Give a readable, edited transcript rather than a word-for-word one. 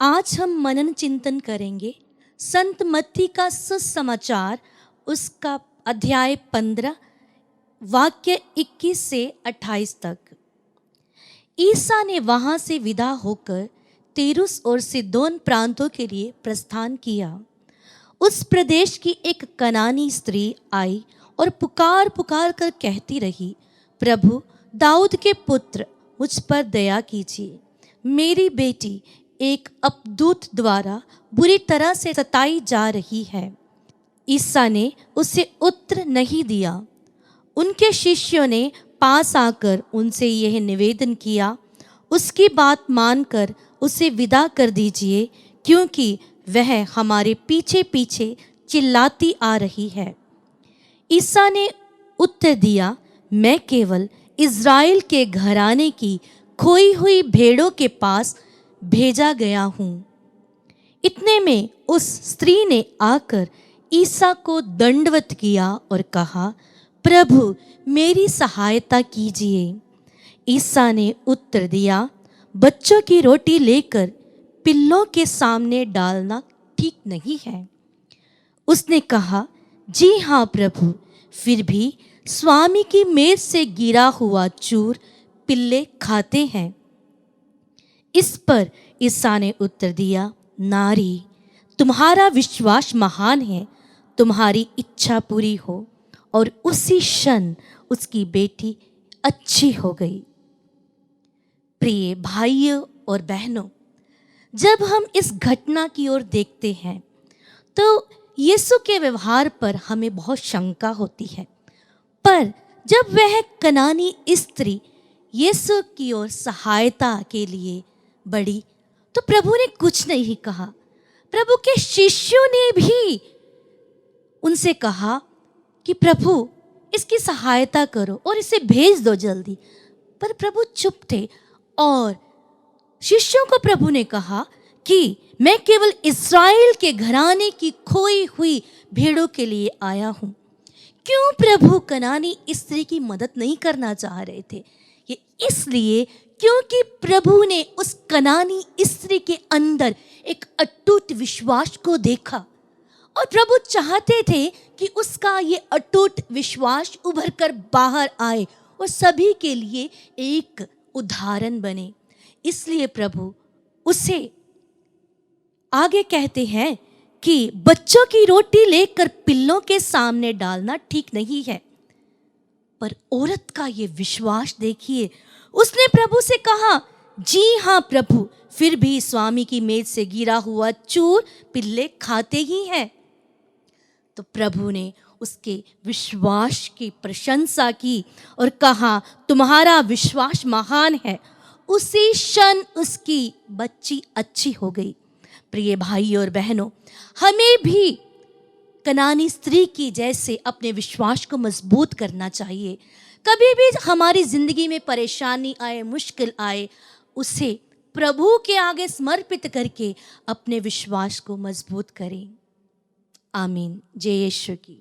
आज हम मनन चिंतन करेंगे संत मत्ती का सुसमाचार, उसका अध्याय 15 वाक्य 21 से 28 तक। ईसा ने वहां से विदा होकर तीरुस और सिदोन प्रांतों के लिए प्रस्थान किया। उस प्रदेश की एक कनानी स्त्री आई और पुकार पुकार कर कहती रही, प्रभु दाऊद के पुत्र, मुझ पर दया कीजिए। मेरी बेटी एक अपदूत द्वारा बुरी तरह से सताई जा रही है। ईसा ने उसे उत्तर नहीं दिया। उनके शिष्यों ने पास आकर उनसे यह निवेदन किया, उसकी बात मानकर उसे विदा कर दीजिए, क्योंकि वह हमारे पीछे पीछे चिल्लाती आ रही है। ईसा ने उत्तर दिया, मैं केवल इज़राइल के घराने की खोई हुई भेड़ों के पास भेजा गया हूँ। इतने में उस स्त्री ने आकर ईसा को दंडवत किया और कहा, प्रभु मेरी सहायता कीजिए। ईसा ने उत्तर दिया, बच्चों की रोटी लेकर पिल्लों के सामने डालना ठीक नहीं है। उसने कहा, जी हाँ प्रभु, फिर भी स्वामी की मेज से गिरा हुआ चूर पिल्ले खाते हैं। इस पर ईसा ने उत्तर दिया, नारी, तुम्हारा विश्वास महान है, तुम्हारी इच्छा पूरी हो। और उसी क्षण उसकी बेटी अच्छी हो गई। प्रिय भाइयों और बहनों, जब हम इस घटना की ओर देखते हैं तो यीशु के व्यवहार पर हमें बहुत शंका होती है। पर जब वह कनानी स्त्री यीशु की ओर सहायता के लिए बढ़ी तो प्रभु ने कुछ नहीं कहा। प्रभु के शिष्यों ने भी उनसे कहा कि प्रभु इसकी सहायता करो और इसे भेज दो जल्दी, पर प्रभु चुप थे। और शिष्यों को प्रभु ने कहा कि मैं केवल इस्राएल के घराने की खोई हुई भेड़ों के लिए आया हूँ। क्यों प्रभु कनानी स्त्री की मदद नहीं करना चाह रहे थे? ये इसलिए क्योंकि प्रभु ने उस कनानी स्त्री के अंदर एक अटूट विश्वास को देखा और प्रभु चाहते थे कि उसका ये अटूट विश्वास उभर कर बाहर आए और सभी के लिए एक उदाहरण बने। इसलिए प्रभु उसे आगे कहते हैं कि बच्चों की रोटी लेकर पिल्लों के सामने डालना ठीक नहीं है। पर औरत का ये विश्वास देखिए, उसने प्रभु से कहा, जी हाँ प्रभु, फिर भी स्वामी की मेज से गिरा हुआ चूर पिल्ले खाते ही हैं। तो प्रभु ने उसके विश्वास की प्रशंसा की और कहा, तुम्हारा विश्वास महान है। उसी क्षण उसकी बच्ची अच्छी हो गई। प्रिय भाइयों और बहनों, हमें भी कनानी स्त्री की जैसे अपने विश्वास को मजबूत करना चाहिए। कभी भी हमारी जिंदगी में परेशानी आए, मुश्किल आए, उसे प्रभु के आगे समर्पित करके अपने विश्वास को मजबूत करें। आमीन। जय यीशु की।